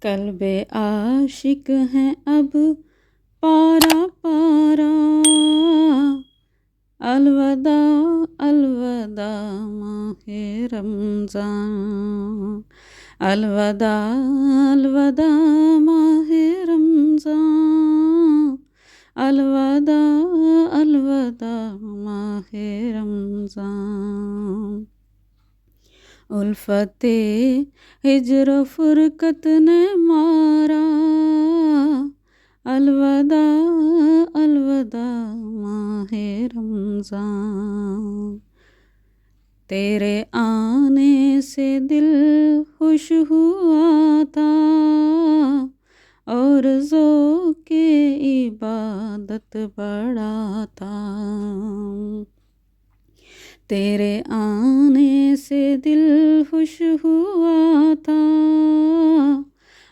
कल्बे आशिक हैं अब पारा पारा, अलविदा अलविदा माहे रमज़ान, अलविदा अलविदा माहे रमज़ान, अलविदा अलविदा माहे रमज़ान। उल्फते हिज्र फुरकत ने मारा, अलविदा अलविदा माहे रमज़ान। तेरे आने से दिल खुश हुआ था और ज़ौक़े इबादत बढ़ा था। तेरे आने से दिल खुश हुआ था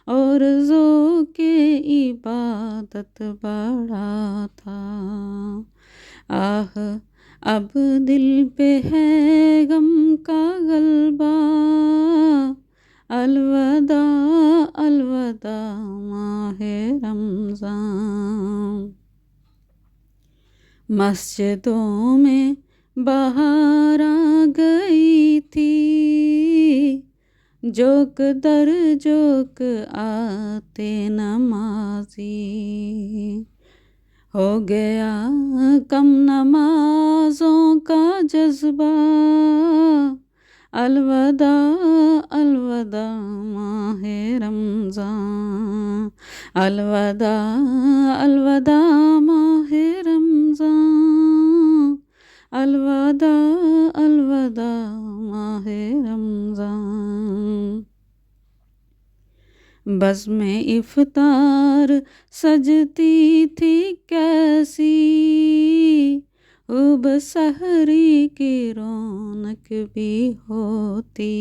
और ज़ौक़े इबादत बढ़ा था। आह अब दिल पे है गम का गलबा, अलविदा अलविदा माहे रमज़ान। मस्जिदों में बहार आ गई थी, जोक दर जोक आते नमाज़ी। हो गया कम नमाज़ों का जज्बा, अलविदा अलविदा माहे रमज़ान, अलविदा अलविदा माहे रमज़ान, अलविदा अलविदा माहे रमज़ान। बज़्म इफ़्तार सजती थी कैसी, खूब सहरी की रौनक भी होती।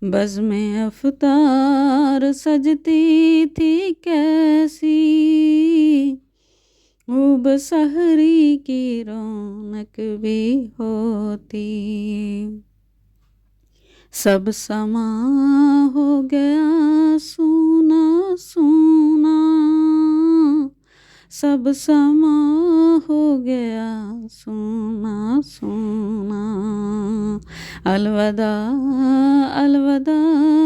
बज़्म इफ़्तार सजती थी कैसी, खूब सहरी की रौनक भी होती। सब समा हो गया सूना सूना, सब समा हो गया सूना सूना, अलविदा अलविदा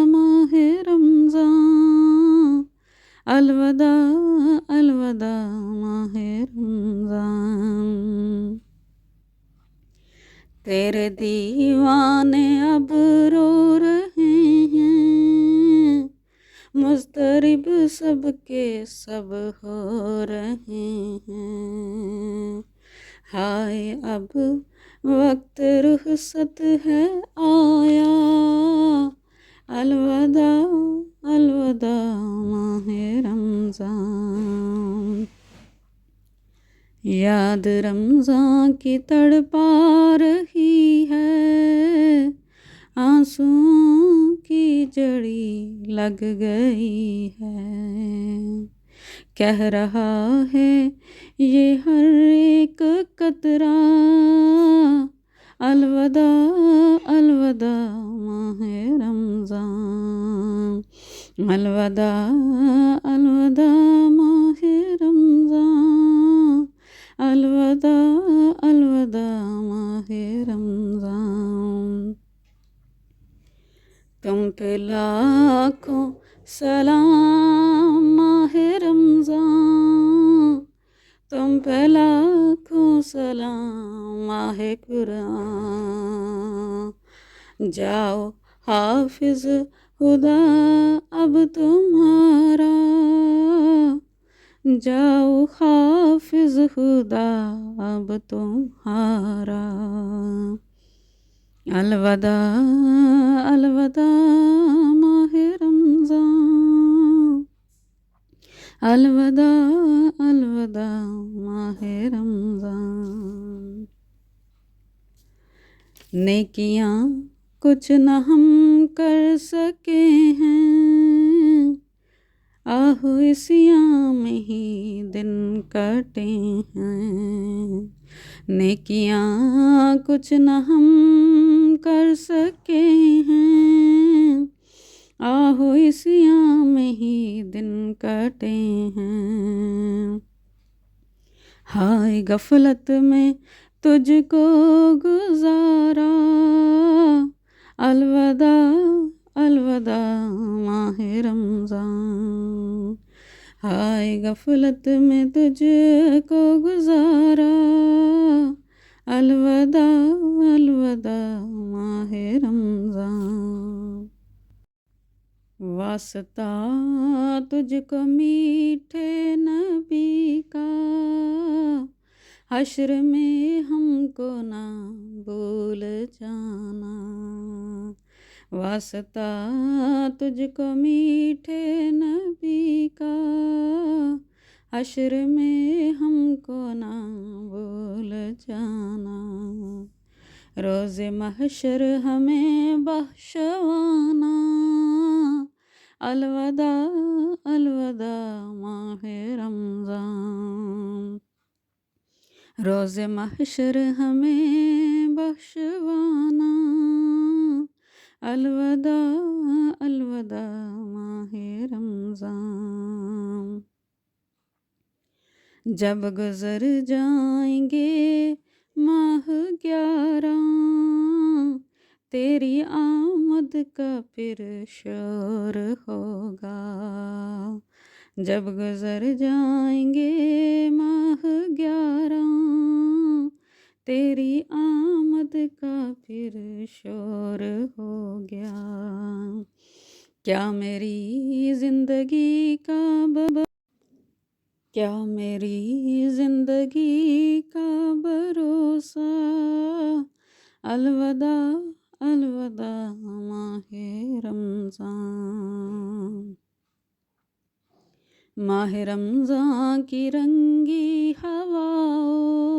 माहे रमज़ान, अलविदा अलविदा माहे रमज़ान। तेरे दीवाने अब रो रहे हैं, मुज़्तरिब सबके सब हो रहे हैं। हाय अब वक्त रुख़सत है आया, अलविदा अलविदा माहे रमज़ान। याद रमज़ान की तड़पा रही है, आंसुओं की जड़ी लग गई है। कह रहा है ये हर एक कतरा, अलविदा अलविदा माहे रमज़ान, अलविदा अलविदा माहे रमज़ान, अलविदा अलविदा माहे रमज़ान। तुम पे लाखों सलाम माहे रमज़ान, तुम पे लाखों सलाम माहे कुरान। जाओ हाफिज़ खुदा अब तुम्हारा, जाओ हाफिज़ खुदा अब तुम्हारा। अलविदा अलविदा माहे रमज़ान, अलविदा अलविदा माहे रमज़ान। नेकियां कुछ न हम कर सके हैं, आहो इसियां में ही दिन कटे हैं। नेकियां कुछ न हम कर सके हैं, आहो इसियाँ में ही दिन कटे हैं। हाय गफलत में तुझको गुजारा, अलविदा अलविदा माहे रमज़ान। हाय गफलत में तुझको गुजारा, अलविदा अलविदा माहे रमज़ान। वास्ता तुझको मीठे नबी का, हश्र में हमको ना भूल जाना। वास्ता तुझको मीठे नबी का, हश्र में हमको ना भूल जाना। रोज़े महशर हमें बख्शवाना, अलविदा अलविदा माहे रमज़ान। रोज़े महशर हमें बख्शवाना, अलविदा अलविदा माहे रमज़ान। जब गुज़र जाएंगे माह 11, तेरी आमद का फिर शोर होगा। जब गुज़र जाएंगे माह 11, तेरी आमद का फिर शोर हो गया। क्या मेरी ज़िंदगी का क्या मेरी ज़िंदगी का भरोसा, अलविदा अलविदा माहे रमज़ान। माहे रमज़ान की रंगी हवाओं,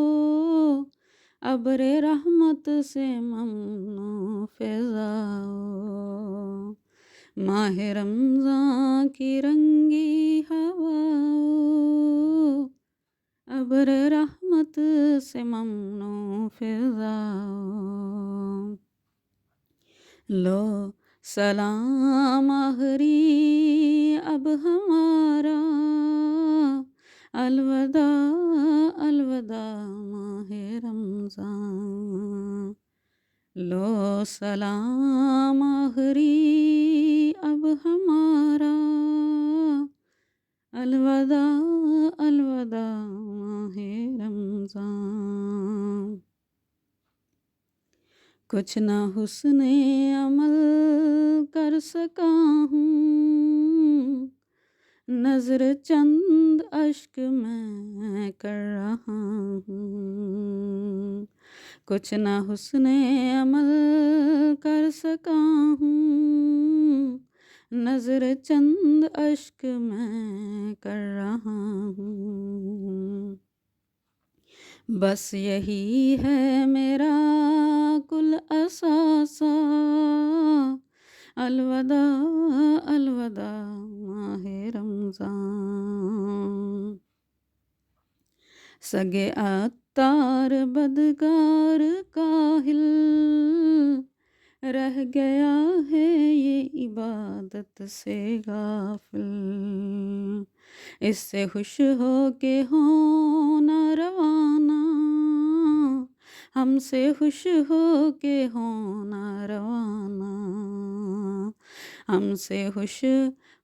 अब्रे रहमत से ममनो फ़िज़ाओं। माहे रमज़ान की रंगी हवाओं, अब्रे रहमत से ममनो फ़िज़ाओं। लो सलाम आखिरी अब हमारा, अलविदा अलविदा माहे रमज़ान। लो सलाम आखिरी अब हमारा, अलविदा अलविदा माहे रमज़ान। कुछ ना हुस्ने अमल कर सका हूँ, नज़र चंद अश्क मैं कर रहा हूँ। कुछ ना हुस्ने अमल कर सका हूँ, नज़र चंद अश्क मैं कर रहा हूँ। बस यही है मेरा कुल असासा, अलविदा अलविदा माहे रमज़ान। सगे अत्तार बदकार काहिल, रह गया है ये इबादत से गाफिल। इससे खुश हो के होना रवाना, हमसे खुश हो के होना रवाना। हमसे खुश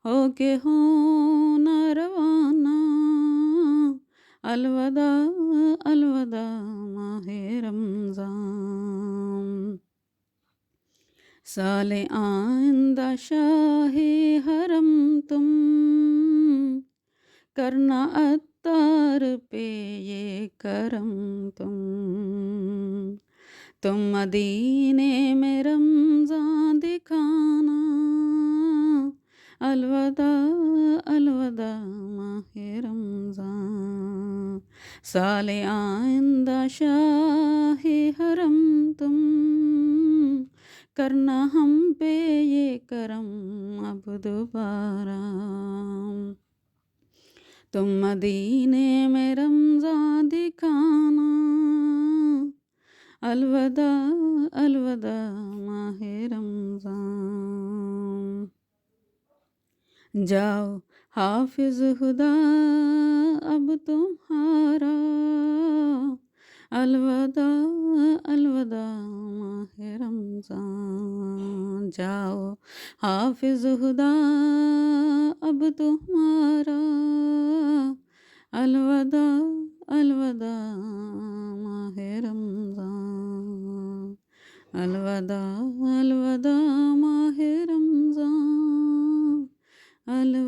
हो के होना रवाना, अलविदा अलविदा माहे रमज़ान। साले आइंदा शाहे हरम तुम, करना अत्तार पे ये करम तुम मदीने में रमज़ान दिखाना, अलविदा अलविदा माहे रमज़ान। साले आइंदा शाहे हरम तुम, करना हम पे ये करम अब दोबारा। तुम मदीने में रमज़ान दिखाना, अलविदा अलविदा माहे रमज़ान। जाओ हाफ़िज़ खुदा अब तुम्हारा अलविदा अलविदा माह रमज़ान। जाओ हाफ़िज़ खुदा अब तुम्हारा अलविदा अलविदा माह रमज़ान। अलविदा अलविदा माह रमज़ान। अलविदा